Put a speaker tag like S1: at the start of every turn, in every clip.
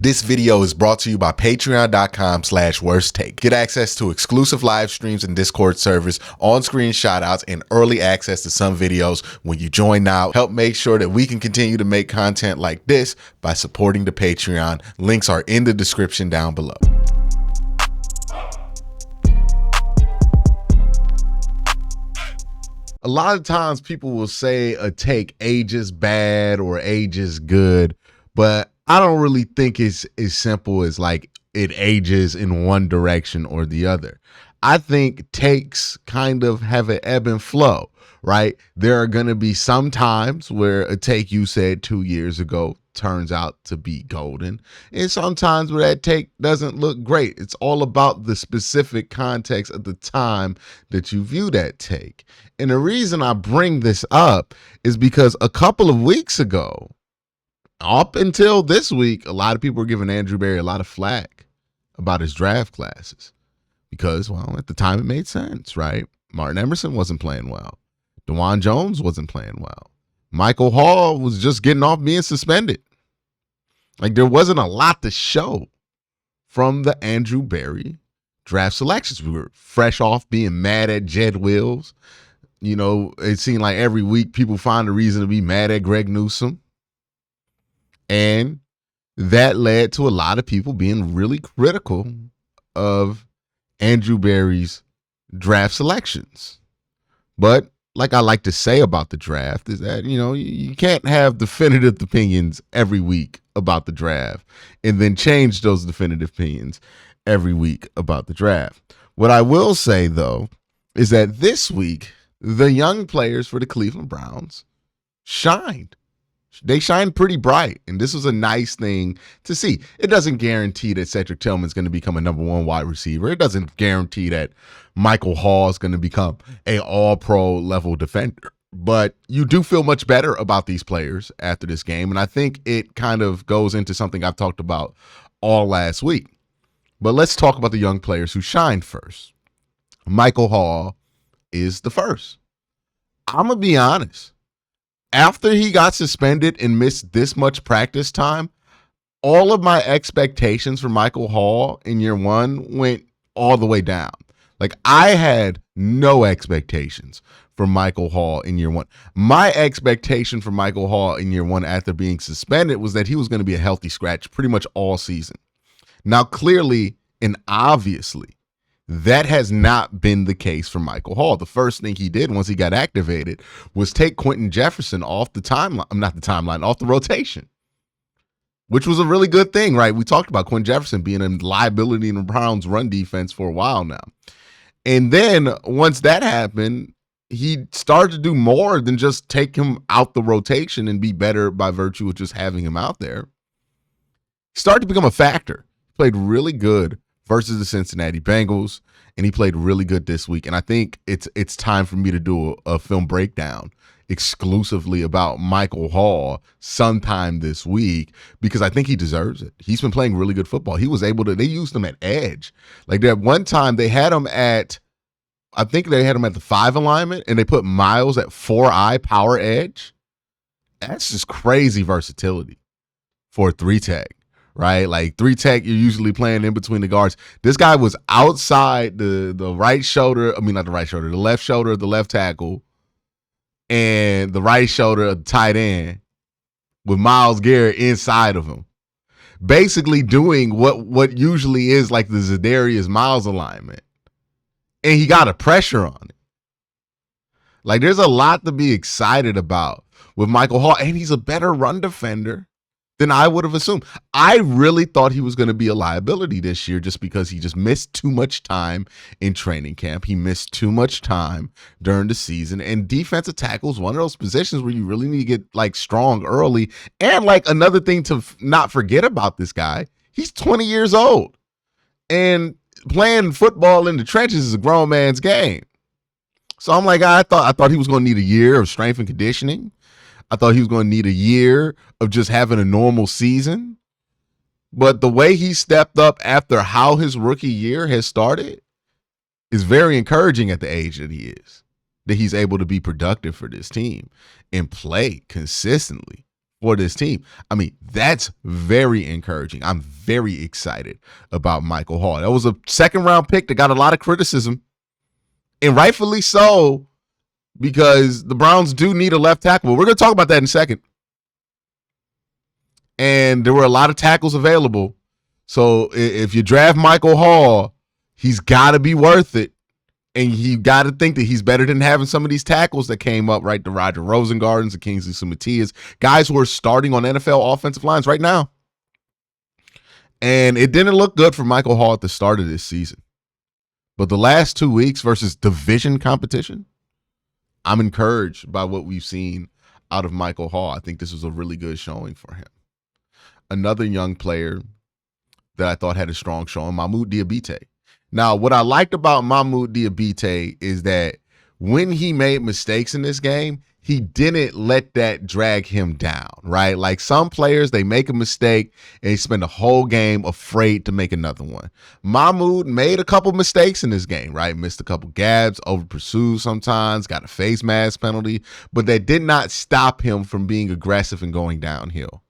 S1: This video is brought to you by patreon.com/worsttake. Get access to exclusive live streams and Discord servers, on-screen shoutouts, and early access to some videos when you join now. Help make sure that we can continue to make content like this by supporting the Patreon. Links are in the description down below. A lot of times people will say a take ages bad or ages good, but I don't really think it's as simple as like it ages in one direction or the other. I think takes kind of have an ebb and flow, right? There are going to be some times where a take you said 2 years ago turns out to be golden, and sometimes where that take doesn't look great. It's all about the specific context of the time that you view that take. And the reason I bring this up is because a couple of weeks ago, up until this week, a lot of people were giving Andrew Berry a lot of flack about his draft classes because, well, at the time it made sense, right? Martin Emerson wasn't playing well. Dwan Jones wasn't playing well. Michael Hall was just getting off being suspended. Like, there wasn't a lot to show from the Andrew Berry draft selections. We were fresh off being mad at Jed Wills. You know, it seemed like every week people find a reason to be mad at Greg Newsome. And that led to a lot of people being really critical of Andrew Berry's draft selections. But like I like to say about the draft is that, you know, you can't have definitive opinions every week about the draft and then change those definitive opinions every week about the draft. What I will say, though, is that this week, the young players for the Cleveland Browns shined. They shined pretty bright, and this was a nice thing to see. It doesn't guarantee that Cedric Tillman is going to become a number one wide receiver. It doesn't guarantee that Michael Hall is going to become a all-pro level defender. But you do feel much better about these players after this game, and I think it kind of goes into something I've talked about all last week. But let's talk about the young players who shined first. Michael Hall is the first. I'm going to be honest. After he got suspended and missed this much practice time, all of my expectations for Michael Hall in year one went all the way down. Like, I had no expectations for Michael Hall in year one. My expectation for Michael Hall in year one after being suspended was that he was going to be a healthy scratch pretty much all season. Now, clearly and obviously, that has not been the case for Michael Hall. The first thing he did once he got activated was take Quentin Jefferson off the timeline, off the rotation, which was a really good thing, right? We talked about Quentin Jefferson being a liability in the Browns' run defense for a while now. And then once that happened, he started to do more than just take him out the rotation and be better by virtue of just having him out there. He started to become a factor. He played really good versus the Cincinnati Bengals, and he played really good this week. And I think it's time for me to do a film breakdown exclusively about Michael Hall sometime this week because I think he deserves it. He's been playing really good football. He was able to, they used him at edge. Like that one time they had him at, I think they had him at the 5 alignment and they put Miles at 4-eye power edge. That's just crazy versatility for a 3-tech. Right? Like 3-tech, you're usually playing in between the guards. This guy was outside the right shoulder. I mean, not the right shoulder, the left shoulder of the left tackle and the right shoulder of the tight end with Myles Garrett inside of him. Basically doing what usually is like the Za'Darius Miles alignment. And he got a pressure on it. Like, there's a lot to be excited about with Michael Hall. And he's a better run defender than I would have assumed. I really thought he was going to be a liability this year just because he just missed too much time in training camp. He missed too much time during the season. And defensive tackle is one of those positions where you really need to get like strong early. And like another thing to not forget about this guy, he's 20 years old. And playing football in the trenches is a grown man's game. So I'm like, I thought he was going to need a year of strength and conditioning. I thought he was going to need a year of just having a normal season. But the way he stepped up after how his rookie year has started is very encouraging at the age that he is, that he's able to be productive for this team and play consistently for this team. I mean, that's very encouraging. I'm very excited about Michael Hall. That was a second-round pick that got a lot of criticism, and rightfully so, because the Browns do need a left tackle. We're going to talk about that in a second. And there were a lot of tackles available. So if you draft Michael Hall, he's got to be worth it. And you got to think that he's better than having some of these tackles that came up, right? The Roger Rosengardens, the Kingsley Sumatias, guys who are starting on NFL offensive lines right now. And it didn't look good for Michael Hall at the start of this season. But the last 2 weeks versus division competition, I'm encouraged by what we've seen out of Michael Hall. I think this was a really good showing for him. Another young player that I thought had a strong showing, Mahmoud Diabate. Now, what I liked about Mahmoud Diabate is that when he made mistakes in this game, he didn't let that drag him down, right? Like some players, they make a mistake and they spend the whole game afraid to make another one. Mahmoud made a couple mistakes in this game, right? Missed a couple gabs, over pursued sometimes, got a face mask penalty, but that did not stop him from being aggressive and going downhill.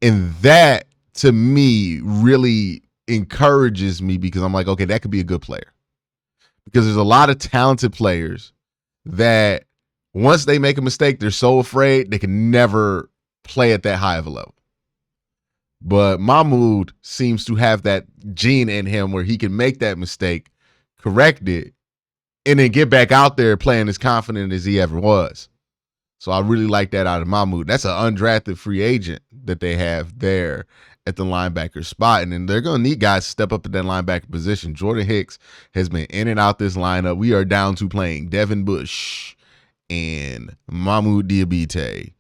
S1: And that, to me, really encourages me because I'm like, okay, that could be a good player. Because there's a lot of talented players that once they make a mistake, they're so afraid they can never play at that high of a level. But Mahmoud seems to have that gene in him where he can make that mistake, correct it, and then get back out there playing as confident as he ever was. So I really like that out of Mahmoud. That's an undrafted free agent that they have there at the linebacker spot. And then they're going to need guys to step up at that linebacker position. Jordan Hicks has been in and out this lineup. We are down to playing Devin Bush and Mahmoud Diabate.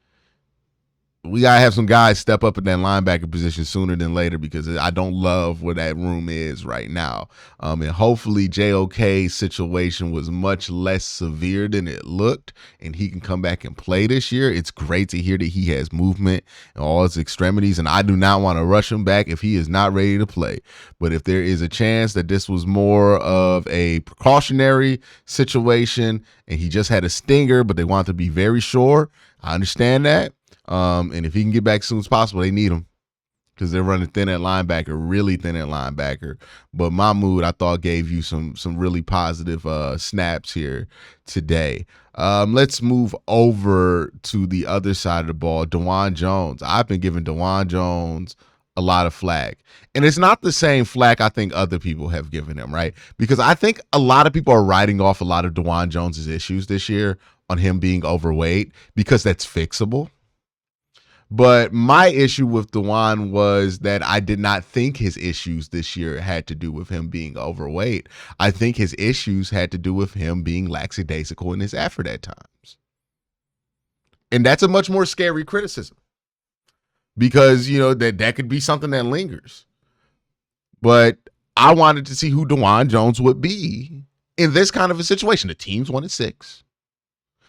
S1: We got to have some guys step up at that linebacker position sooner than later because I don't love where that room is right now. And hopefully JOK's situation was much less severe than it looked and he can come back and play this year. It's great to hear that he has movement in all his extremities, and I do not want to rush him back if he is not ready to play. But if there is a chance that this was more of a precautionary situation and he just had a stinger, but they want to be very sure, I understand that. And if he can get back as soon as possible, they need him because they're running thin at linebacker, really thin at linebacker. But Mahmoud, I thought, gave you some really positive snaps here today. Let's move over to the other side of the ball. Dwan Jones. I've been giving Dwan Jones a lot of flack. And it's not the same flack I think other people have given him, right? Because I think a lot of people are writing off a lot of Dwan Jones's issues this year on him being overweight because that's fixable. But my issue with Dwan was that I did not think his issues this year had to do with him being overweight. I think his issues had to do with him being lackadaisical in his effort at times. And that's a much more scary criticism because, you know, that could be something that lingers. But I wanted to see who Dwan Jones would be in this kind of a situation. The team's 1-6.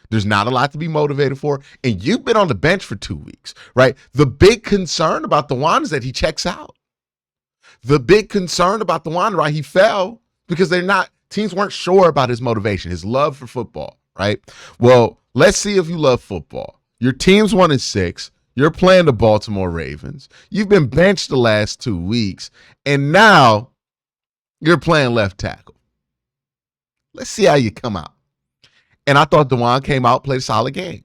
S1: There's not a lot to be motivated for. And you've been on the bench for 2 weeks, right? The big concern about Dwan is that he checks out. The big concern about Dwan, right? He fell because teams weren't sure about his motivation, his love for football, right? Well, let's see if you love football. Your team's 1-6. You're playing the Baltimore Ravens. You've been benched the last 2 weeks. And now you're playing left tackle. Let's see how you come out. And I thought Dwan came out, played a solid game.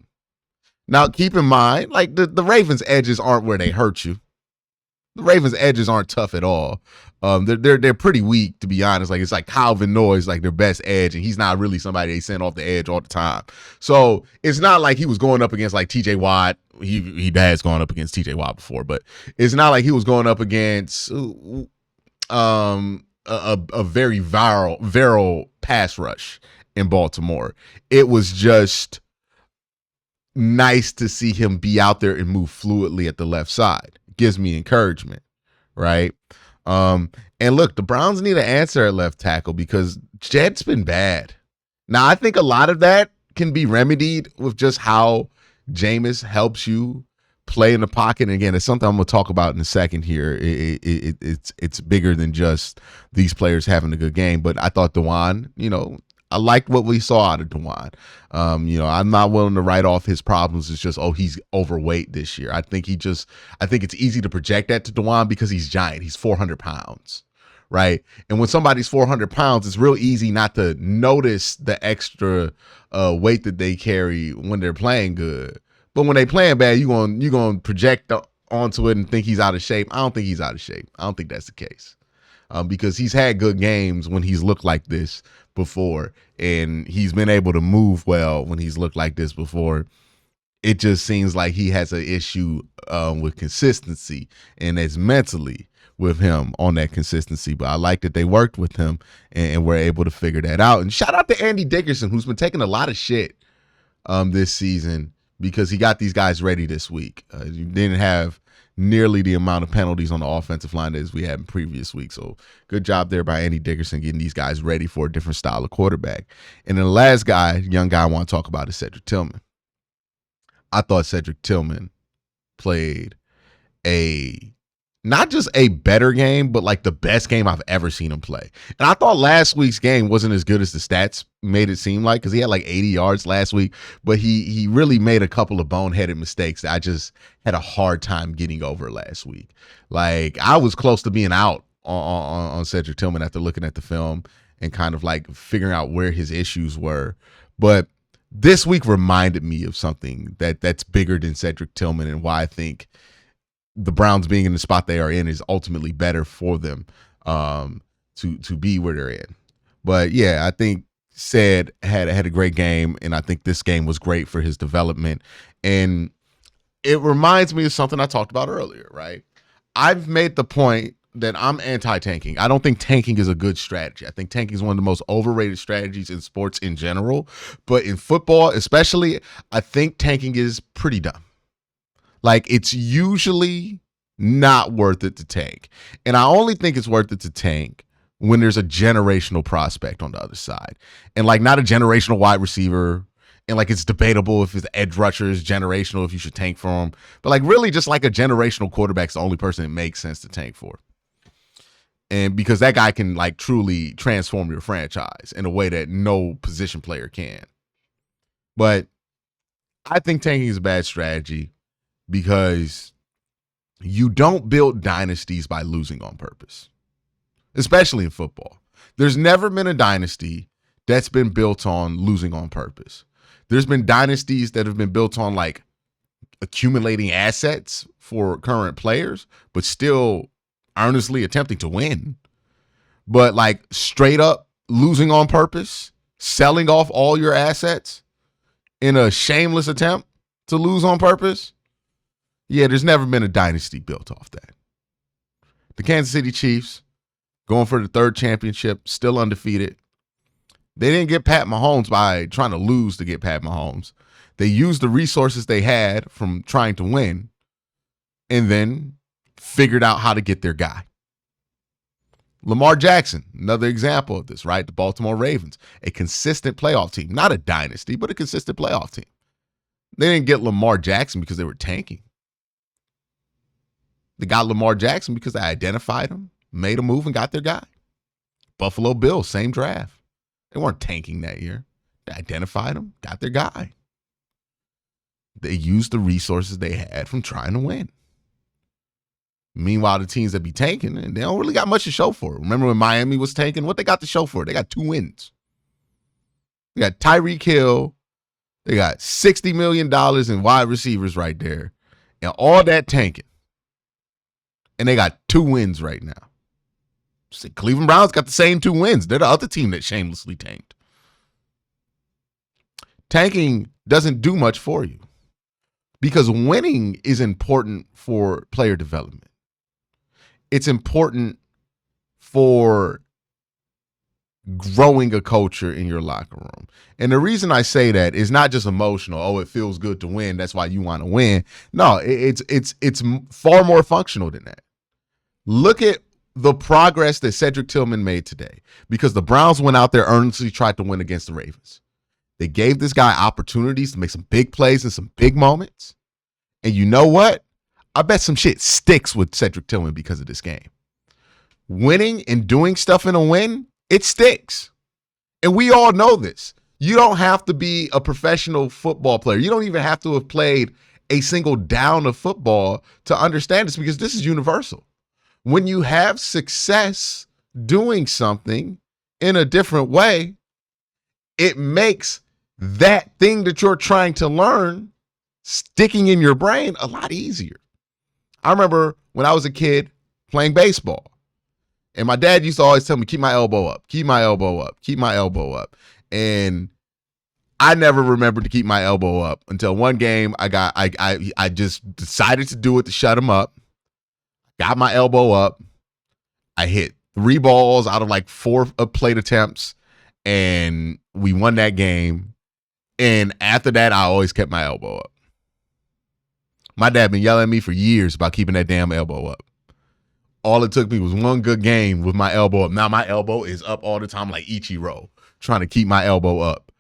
S1: Now, keep in mind, like the Ravens' edges aren't where they hurt you. The Ravens' edges aren't tough at all. They're pretty weak, to be honest. Like it's like Calvin Noyes, like their best edge, and he's not really somebody they send off the edge all the time. So it's not like he was going up against like T.J. Watt. He has gone up against T.J. Watt before, but it's not like he was going up against a very viral pass rush in Baltimore. It was just nice to see him be out there and move fluidly at the left side. It gives me encouragement, right? And look, the Browns need an answer at left tackle because Jed's been bad. Now, I think a lot of that can be remedied with just how Jameis helps you play in the pocket. And again, it's something I'm going to talk about in a second here. It's bigger than just these players having a good game. But I thought Dwan, I liked what we saw out of Dwan. I'm not willing to write off his problems. It's just, he's overweight this year. I think it's easy to project that to Dwan because he's giant. He's 400 pounds, right? And when somebody's 400 pounds, it's real easy not to notice the extra weight that they carry when they're playing good. But when they playing bad, you're going to project onto it and think he's out of shape. I don't think he's out of shape. I don't think that's the case. Because he's had good games when he's looked like this before, and he's been able to move well when he's looked like this before. It just seems like he has an issue with consistency, and it's mentally with him on that consistency. But I like that they worked with him and were able to figure that out. And shout out to Andy Dickerson, who's been taking a lot of shit this season because he got these guys ready this week. You didn't have nearly the amount of penalties on the offensive line as we had in previous weeks. So good job there by Andy Dickerson getting these guys ready for a different style of quarterback. And then the last young guy I want to talk about is Cedric Tillman. I thought Cedric Tillman played not just a better game, but like the best game I've ever seen him play. And I thought last week's game wasn't as good as the stats made it seem like, because he had like 80 yards last week, but he really made a couple of boneheaded mistakes that I just had a hard time getting over last week. Like, I was close to being out on Cedric Tillman after looking at the film and kind of like figuring out where his issues were. But this week reminded me of something that's bigger than Cedric Tillman, and why I think the Browns being in the spot they are in is ultimately better for them to be where they're in. But yeah, I think Ced had a great game, and I think this game was great for his development. And it reminds me of something I talked about earlier, right? I've made the point that I'm anti-tanking. I don't think tanking is a good strategy. I think tanking is one of the most overrated strategies in sports in general. But in football especially, I think tanking is pretty dumb. Like, it's usually not worth it to tank. And I only think it's worth it to tank when there's a generational prospect on the other side. And like, not a generational wide receiver. And like, it's debatable if his edge rusher is generational, if you should tank for him. But like, really just like a generational quarterback's the only person it makes sense to tank for. And because that guy can like truly transform your franchise in a way that no position player can. But I think tanking is a bad strategy, because you don't build dynasties by losing on purpose, especially in football. There's never been a dynasty that's been built on losing on purpose. There's been dynasties that have been built on like accumulating assets for current players, but still earnestly attempting to win. But like straight up losing on purpose, selling off all your assets in a shameless attempt to lose on purpose. Yeah, there's never been a dynasty built off that. The Kansas City Chiefs going for the third championship, still undefeated. They didn't get Pat Mahomes by trying to lose to get Pat Mahomes. They used the resources they had from trying to win and then figured out how to get their guy. Lamar Jackson, another example of this, right? The Baltimore Ravens, a consistent playoff team. Not a dynasty, but a consistent playoff team. They didn't get Lamar Jackson because they were tanking. They got Lamar Jackson because they identified him, made a move, and got their guy. Buffalo Bills, same draft. They weren't tanking that year. They identified him, got their guy. They used the resources they had from trying to win. Meanwhile, the teams that be tanking, they don't really got much to show for it. Remember when Miami was tanking? What they got to show for it? They got 2 wins. They got Tyreek Hill. They got $60 million in wide receivers right there. And all that tanking. And they got 2 wins right now. See, Cleveland Browns got the same 2 wins. They're the other team that shamelessly tanked. Tanking doesn't do much for you, because winning is important for player development. It's important for growing a culture in your locker room. And the reason I say that is not just emotional. Oh, it feels good to win, that's why you want to win. No, it's far more functional than that. Look at the progress that Cedric Tillman made today, because the Browns went out there earnestly tried to win against the Ravens. They gave this guy opportunities to make some big plays and some big moments. And you know what? I bet some shit sticks with Cedric Tillman because of this game. Winning and doing stuff in a win, it sticks. And we all know this. You don't have to be a professional football player. You don't even have to have played a single down of football to understand this, because this is universal. When you have success doing something in a different way, it makes that thing that you're trying to learn sticking in your brain a lot easier. I remember when I was a kid playing baseball, and my dad used to always tell me, keep my elbow up, keep my elbow up, keep my elbow up. And I never remembered to keep my elbow up until one game I just decided to do it to shut him up. Got my elbow up. I hit 3 balls out of like 4 plate attempts, and we won that game. And after that, I always kept my elbow up. My dad been yelling at me for years about keeping that damn elbow up. All it took me was one good game with my elbow up. Now my elbow is up all the time like Ichiro, trying to keep my elbow up.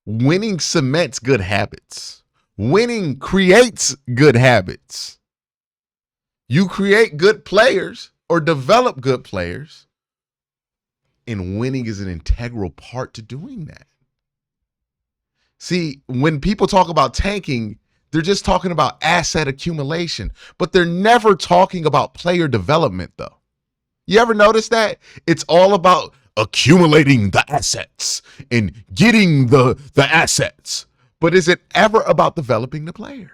S1: Winning cements good habits. Winning creates good habits. You create good players or develop good players, and winning is an integral part to doing that. See, when people talk about tanking, they're just talking about asset accumulation, but they're never talking about player development, though. You ever notice that? It's all about accumulating the assets and getting the assets. But is it ever about developing the player?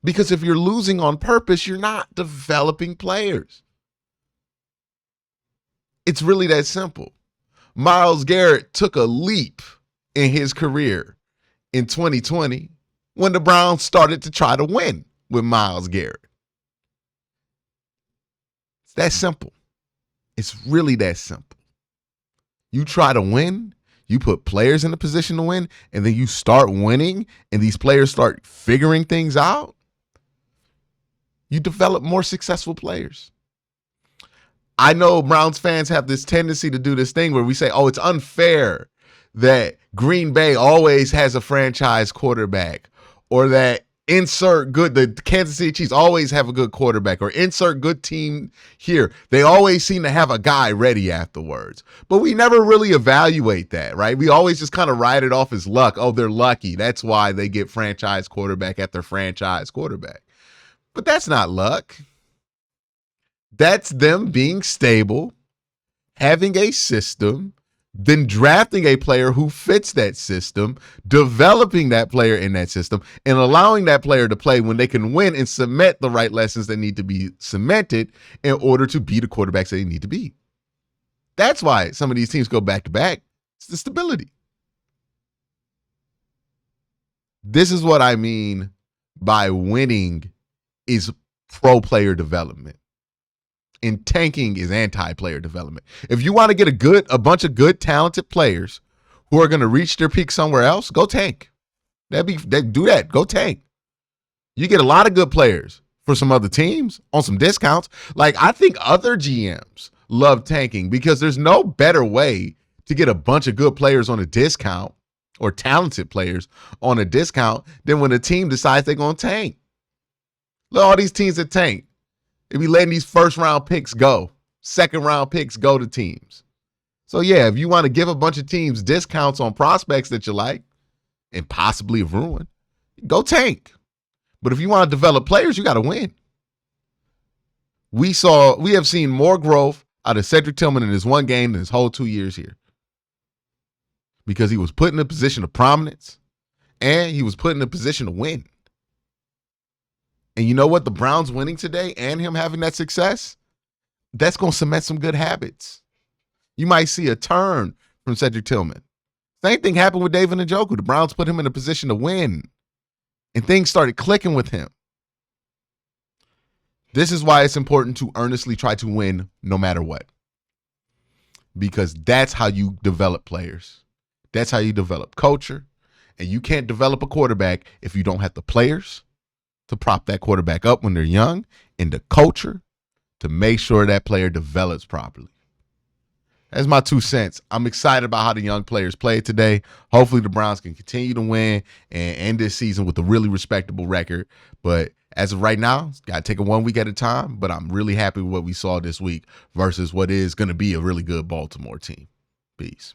S1: Because if you're losing on purpose, you're not developing players. It's really that simple. Myles Garrett took a leap in his career in 2020 when the Browns started to try to win with Myles Garrett. It's that simple. It's really that simple. You try to win, you put players in a position to win, and then you start winning, and these players start figuring things out. You develop more successful players. I know Browns fans have this tendency to do this thing where we say, oh, it's unfair that Green Bay always has a franchise quarterback, or that the Kansas City Chiefs always have a good quarterback, or insert good team here. They always seem to have a guy ready afterwards. But we never really evaluate that, right? We always just kind of write it off as luck. Oh, they're lucky. That's why they get franchise quarterback after franchise quarterback. But that's not luck. That's them being stable, having a system, then drafting a player who fits that system, developing that player in that system, and allowing that player to play when they can win and cement the right lessons that need to be cemented in order to be the quarterbacks they need to be. That's why some of these teams go back to back. It's the stability. This is what I mean by winning is pro player development. And tanking is anti-player development. If you want to get a bunch of good, talented players who are going to reach their peak somewhere else, go tank. Do that. Go tank. You get a lot of good players for some other teams on some discounts. Like, I think other GMs love tanking because there's no better way to get a bunch of good players on a discount, or talented players on a discount, than when a team decides they're going to tank. Look at all these teams that tank. They be letting these first-round picks go. Second-round picks go to teams. So, yeah, if you want to give a bunch of teams discounts on prospects that you like and possibly have ruined, go tank. But if you want to develop players, you got to win. We have seen more growth out of Cedric Tillman in his one game than his whole 2 years here, because he was put in a position of prominence and he was put in a position to win. And you know what? The Browns winning today and him having that success, that's going to cement some good habits. You might see a turn from Cedric Tillman. Same thing happened with David Njoku. The Browns put him in a position to win, and things started clicking with him. This is why it's important to earnestly try to win no matter what, because that's how you develop players. That's how you develop culture. And you can't develop a quarterback if you don't have the players to prop that quarterback up when they're young, and the culture to make sure that player develops properly. That's my 2 cents. I'm excited about how the young players played today. Hopefully the Browns can continue to win and end this season with a really respectable record. But as of right now, got to take it 1 week at a time, but I'm really happy with what we saw this week versus what is going to be a really good Baltimore team. Peace.